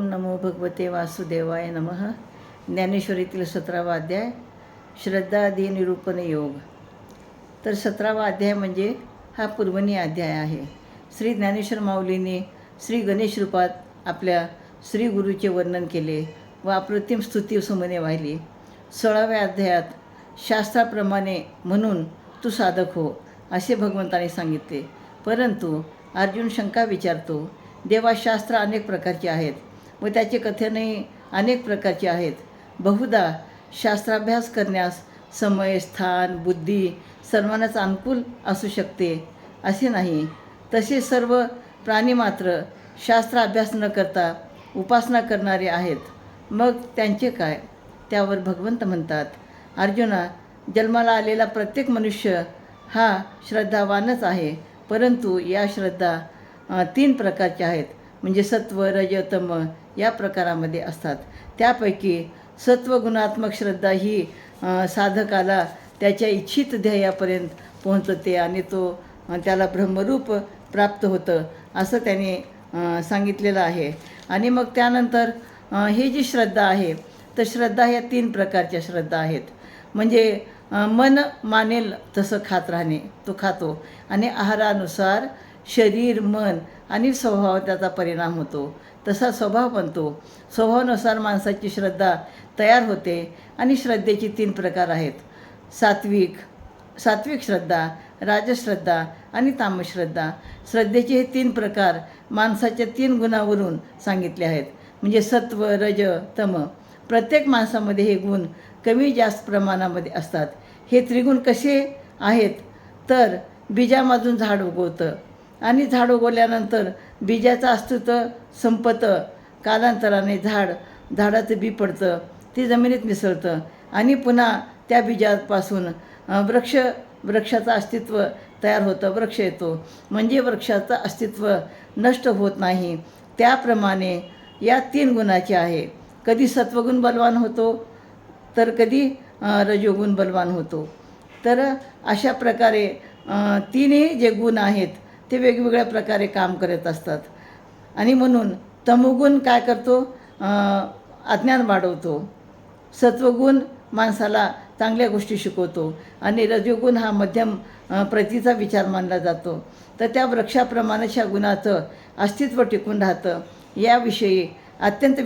नमो भगवते वासुदेवाय नमः. ज्ञानेश्वरीतील 17वा अध्याय श्रद्धादी निरूपण योग. तर 17वा अध्याय म्हणजे हा पूर्वणी अध्याय आहे. श्री ज्ञानेश्वर माऊलीने श्री गणेश रूपात आपल्या श्री गुरूचे वर्णन केले व अप्रतिम स्तुती सुमने वाहिली. 16व्या अध्यायात शास्त्राप्रमाणे म्हणून तू साधक हो असे भगवंताने सांगितले. परंतु अर्जुन शंका विचारतो, देवा शास्त्र अनेक प्रकारचे आहेत व त्याचे कथनही अनेक प्रकारचे आहेत. बहुधा शास्त्राभ्यास करण्यास समय, स्थान, बुद्धी सर्वांनाच अनुकूल असू शकते असे नाही. तसे सर्व प्राणी मात्र शास्त्र अभ्यास न करता उपासना करणारे आहेत. मग त्यांचे काय? त्यावर भगवंत म्हणतात, अर्जुना, जन्माला आलेला प्रत्येक मनुष्य हा श्रद्धावानच आहे. परंतु या श्रद्धा 3 प्रकारच्या आहेत, म्हणजे सत्व, रज, तम या प्रकारामध्ये असतात. त्यापैकी सत्वगुणात्मक श्रद्धा ही साधकाला त्याच्या इच्छित ध्येयापर्यंत पोहोचते आणि त्याला ब्रह्मरूप प्राप्त होतं असं त्याने सांगितलेलं आहे. आणि मग त्यानंतर हे जी श्रद्धा आहे तर श्रद्धा ह्या 3 प्रकारच्या श्रद्धा आहेत. म्हणजे मन मानेल तसं खात राहणे, तो खातो आणि आहारानुसार शरीर, मन आणि स्वभाव त्याचा परिणाम होतो, तसा स्वभाव बनतो. स्वभावानुसार माणसाची श्रद्धा तयार होते आणि श्रद्धेचे 3 प्रकार आहेत. सात्विक श्रद्धा, राजश्रद्धा आणि तामश्रद्धा. श्रद्धेचे हे 3 प्रकार माणसाच्या 3 गुणावरून सांगितले आहेत, म्हणजे सत्व, रज, तम. प्रत्येक माणसामध्ये हे गुण कमी जास्त प्रमाणामध्ये असतात. हे त्रिगुण कसे आहेत तर बीजामधून झाड उगवतं आणि झाड उगवल्यानंतर बीजाचं अस्तित्व संपतं. कालांतराने झाडाचं बी पडतं, ते जमिनीत मिसळतं आणि पुन्हा त्या बीजापासून वृक्षाचं अस्तित्व तयार होतं, वृक्ष येतो. म्हणजे वृक्षाचं अस्तित्व नष्ट होत नाही. त्याप्रमाणे या 3 गुणाचे आहे. कधी सत्वगुण बलवान होतो तर कधी रजोगुण बलवान होतो. तर अशा प्रकारे 3ही जे गुण आहेत ते वेगवेगळ्या प्रकारे काम करत असतात. आणि म्हणून तमोगुण काय करतो? अज्ञान वाढवतो. सत्वगुण माणसाला चांगल्या गोष्टी शिकवतो आणि रजोगुण हा मध्यम प्रतीचा विचार मानला जातो. तर त्या वृक्षाप्रमाणेच्या गुणाचं अस्तित्व टिकून राहतं. याविषयी अत्यंत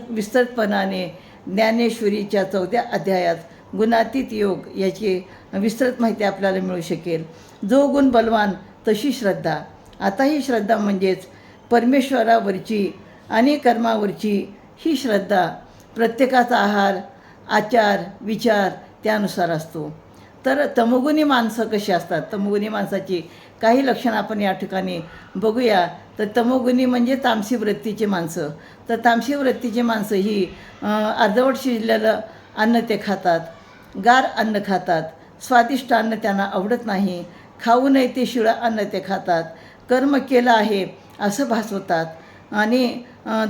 विस्तृतपणाने ज्ञानेश्वरीच्या 4व्या अध्यायात गुणातीत योग याची विस्तृत माहिती आपल्याला मिळू शकेल. जो गुण बलवान तशी श्रद्धा. आता ही श्रद्धा म्हणजेच परमेश्वरावरची आणि कर्मावरची ही श्रद्धा. प्रत्येकाचा आहार, आचार, विचार त्यानुसार असतो. तर तमोगुणी माणसं कशी असतात? तमोगुणी माणसाची काही लक्षणं आपण या ठिकाणी बघूया. तर तमोगुणी म्हणजे तामसी वृत्तीची माणसं. तर तामसी वृत्तीची माणसं ही अर्धवट शिजलेलं अन्न ते खातात, गार अन्न खातात, स्वादिष्ट अन्न त्यांना आवडत नाही, खाऊ नये ते शिळं अन्न ते खातात, कर्म केलं आहे असं भासवतात आणि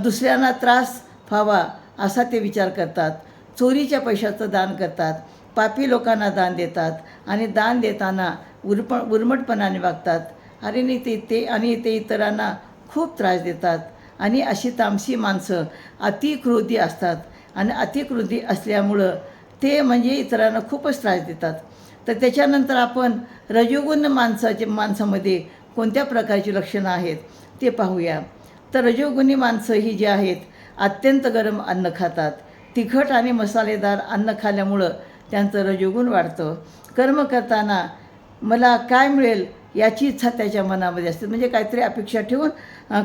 दुसऱ्यांना त्रास व्हावा असा ते विचार करतात. चोरीच्या पैशाचं दान करतात, पापी लोकांना दान देतात आणि दान देताना उर्मटपणाने वागतात आणि ते इतरांना खूप त्रास देतात. आणि अशी तामसी माणसं अतिक्रोधी असतात आणि अतिक्रोधी असल्यामुळं ते म्हणजे इतरांना खूपच त्रास देतात. तर त्याच्यानंतर आपण रजोगुण माणसामध्ये कोणत्या प्रकारची लक्षणं आहेत ते पाहूया. तर रजोगुणी माणसं ही जी आहेत अत्यंत गरम अन्न खातात. तिखट आणि मसालेदार अन्न खाल्ल्यामुळं त्यांचं रजोगुण वाढतं. कर्म करताना मला काय मिळेल याची इच्छा त्याच्या मनामध्ये असते, म्हणजे काहीतरी अपेक्षा ठेवून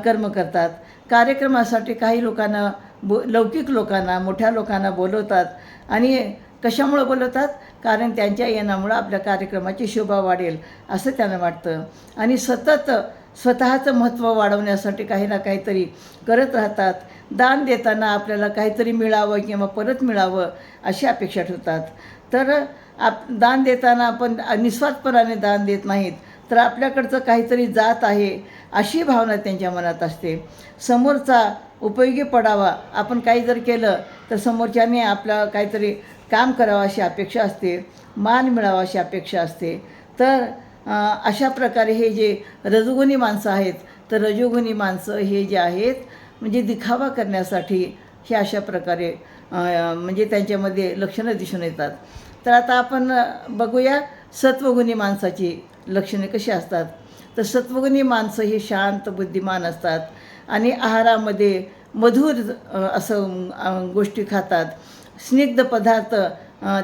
कर्म करतात. कार्यक्रमासाठी काही लोकांना लौकिक लोकांना, मोठ्या लोकांना बोलवतात आणि कशामुळं बोलवतात? कारण त्यांच्या येण्यामुळं आपल्या कार्यक्रमाची शोभा वाढेल असं त्यांना वाटतं आणि सतत स्वतःचं महत्त्व वाढवण्यासाठी काही ना काहीतरी करत राहतात. दान देताना आपल्याला काहीतरी मिळावं किंवा परत मिळावं अशी अपेक्षा ठेवतात. तर दान देताना आपण निस्वार्थपणाने दान देत नाहीत, तर आपल्याकडचं काहीतरी जात आहे अशी भावना त्यांच्या मनात असते. समोरचा उपयोगी पडावा, आपण काही जर केलं तर समोरच्याने आपलं काहीतरी काम करावं अशी अपेक्षा असते, मान मिळावा अशी अपेक्षा असते. तर अशा प्रकारे हे जे रजोगुणी माणसं आहेत तर रजोगुणी माणसं हे जे आहेत म्हणजे दिखावा करण्यासाठी हे अशा प्रकारे म्हणजे त्यांच्यामध्ये लक्षणं दिसून येतात. तर आता आपण बघूया सत्वगुणी माणसाची लक्षणे कशी असतात. तर सत्वगुणी माणसं ही शांत बुद्धिमान असतात आणि आहारामध्ये मधुर गोष्टी खातात. स्निग्ध पदार्थ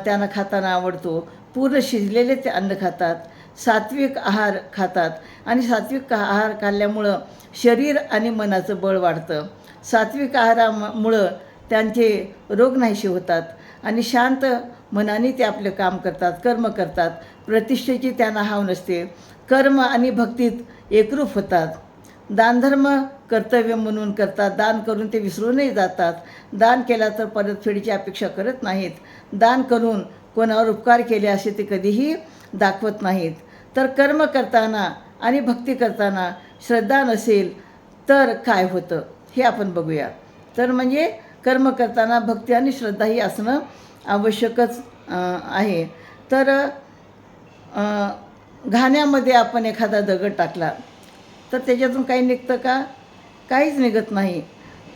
त्यांना खाताना आवडतो. पूर्ण शिजलेले ते अन्न खातात. सात्विक आहार खातात आणि सात्विक आहार खाल्ल्यामुळं शरीर आणि मनाचं बळ वाढतं. सात्विक आहारामुळं त्यांचे रोग नाहीसे होतात आणि शांत मनाने ते आपले काम करतात, कर्म करतात. प्रतिष्ठेची त्यांना हाव नसते. कर्म आणि भक्तीत एकरूप होतात. दानधर्म कर्तव्य म्हणून करतात. दान करून ते विसरूनही जातात. दान केला तर परतफेडीची अपेक्षा करत नाहीत. दान करून कोणावर उपकार केले असे ते कधीही दाखवत नाहीत. तर कर्म करताना आणि भक्ती करताना श्रद्धा नसेल तर काय होतं हे आपण बघूया. तर म्हणजे कर्म करताना भक्ती आणि श्रद्धा ही असणं आवश्यकच आहे. तर घाण्यामध्ये आपण एखादा दगड टाकला तर त्याच्यातून काही निघतं का? काहीच निघत नाही.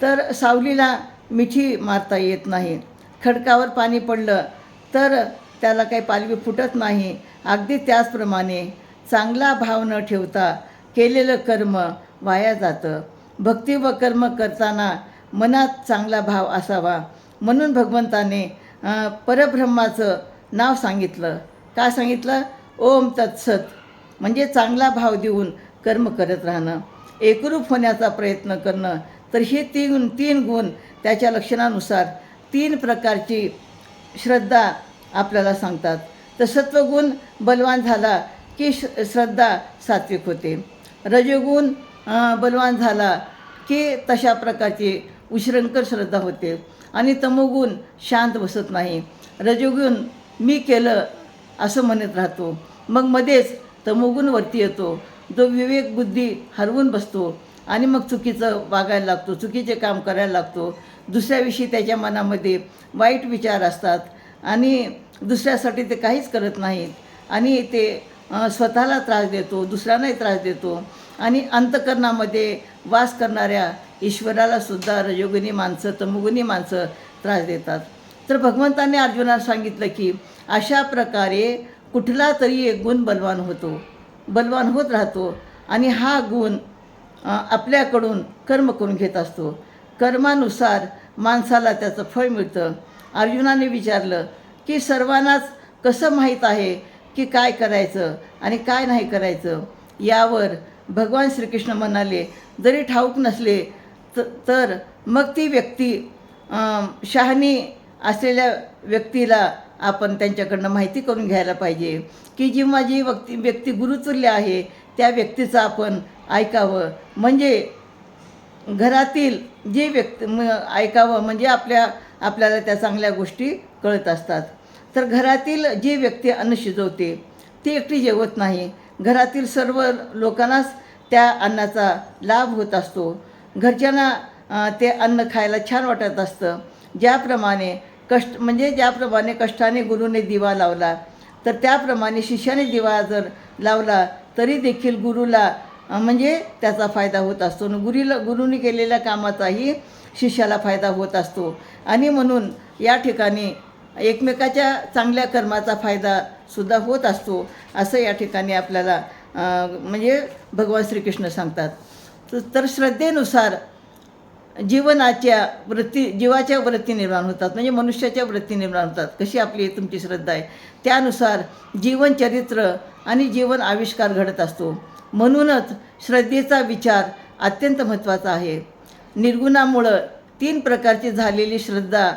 तर सावलीला मिठी मारता येत नाही. खडकावर पाणी पडलं तर त्याला काही पालवी फुटत नाही. अगदी त्याचप्रमाणे चांगला भाव न ठेवता केलेलं कर्म वाया जातं. भक्ती व कर्म करताना मनात चांगला भाव असावा. म्हणून भगवंताने परब्रह्माचं नाव सांगितलं. काय सांगितलं? ओम तत्सत. म्हणजे चांगला भाव देऊन कर्म करत राहणं, एकरूप होण्याचा प्रयत्न करणं. तर हे तीन गुण त्याच्या लक्षणानुसार 3 प्रकारची श्रद्धा आपल्याला सांगतात. तर सत्वगुण बलवान झाला की श्रद्धा सात्विक होते. रजोगुण बलवान झाला की तशा प्रकारची उश्रंखल श्रद्धा होते आणि तमोगुण शांत बसत नाही. रजोगुण मी केलं असं म्हणत राहतो. मग मध्येच तमोगुण वरती येतो. जो विवेक बुद्धी हरवून बसतो आणि मग चुकीचं वागायला लागतो, चुकीचे काम करायला लागतो. दुसऱ्याविषयी त्याच्या मनामध्ये वाईट विचार असतात आणि दुसऱ्यासाठी ते काहीच करत नाहीत आणि ते स्वतःला त्रास देतो, दुसऱ्यांनाही त्रास देतो आणि अंतःकरणामध्ये वास करणाऱ्या ईश्वराला सुद्धा रजोगुणी माणसं, तमोगुणी माणसं त्रास देतात. तर भगवंताने अर्जुनाला सांगितलं की अशा प्रकारे कुठला तरी एक गुण बलवान होत राहतो आणि हा गुण आपल्याकडून कर्म करून घेत असतो. कर्मानुसार माणसाला त्याचं फळ मिळतं. अर्जुनाने विचारलं की सर्वांनाच कसं माहीत आहे की काय करायचं आणि काय नाही करायचं. यावर भगवान श्रीकृष्ण म्हणाले, जरी ठाऊक नसले तर मग ती व्यक्ती शहाणी असलेल्या व्यक्तीला आपण त्यांच्याकडनं माहिती करून घ्यायला पाहिजे की जेव्हा जी व्यक्ती गुरुतुल्य आहे त्या व्यक्तीचं आपण ऐकावं. म्हणजे घरातील जी व्यक्ती ऐकावं म्हणजे आपल्याला त्या चांगल्या गोष्टी कळत असतात. तर घरातील जी व्यक्ती अन्न शिजवते ती एकटी जेवत नाही. घरातील सर्व लोकांनाच त्या अन्नाचा लाभ होत असतो. घरच्यांना ते अन्न खायला छान वाटत असतं. ज्याप्रमाणे कष्टाने गुरुने दिवा लावला तर त्याप्रमाणे शिष्याने दिवा जर लावला तरी देखील गुरुला म्हणजे त्याचा फायदा होत असतो. गुरुने केलेल्या कामाचाही शिष्याला फायदा होत असतो आणि म्हणून या ठिकाणी एकमेकाच्या चांगल्या कर्माचा फायदासुद्धा होत असतो असं या ठिकाणी आपल्याला म्हणजे भगवान श्रीकृष्ण सांगतात. तर श्रद्धेनुसार जीवाच्या वृत्ती निर्माण होतात. म्हणजे मनुष्याच्या वृत्ती निर्माण होतात. कशी आपली तुमची श्रद्धा आहे त्यानुसार जीवनचरित्र आणि जीवन आविष्कार घडत असतो. म्हणूनच श्रद्धेचा विचार अत्यंत महत्त्वाचा आहे. निर्गुणामुळं 3 प्रकारची झालेली श्रद्धा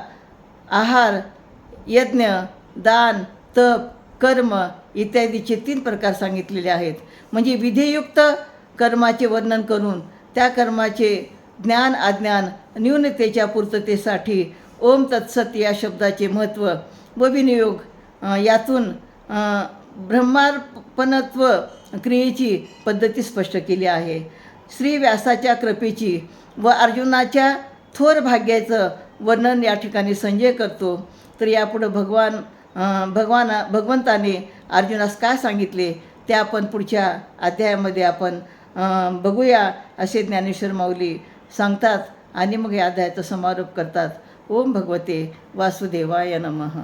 आहार, यज्ञ, दान, तप, कर्म इत्यादीचे 3 प्रकार सांगितलेले आहेत. म्हणजे विधियुक्त कर्माचे वर्णन करून त्या कर्माचे ज्ञान अज्ञान न्यूनतेच्या पूर्ततेसाठी ओम तत्सत या शब्दाचे महत्त्व व विनियोग यातून ब्रह्मार्पणत्व क्रियेची पद्धती स्पष्ट केली आहे. श्री व्यासाच्या कृपेची व अर्जुनाच्या थोर भाग्याचं वर्णन या ठिकाणी संजय करतो. तर यापुढं भगवंताने अर्जुनास काय सांगितले ते आपण पुढच्या अध्यायामध्ये आपण बघूया असे ज्ञानेश्वर माऊली सांगतात. आणि मग या अध्यायाचा समारोप करतात. ओम भगवते वासुदेवाय नमः.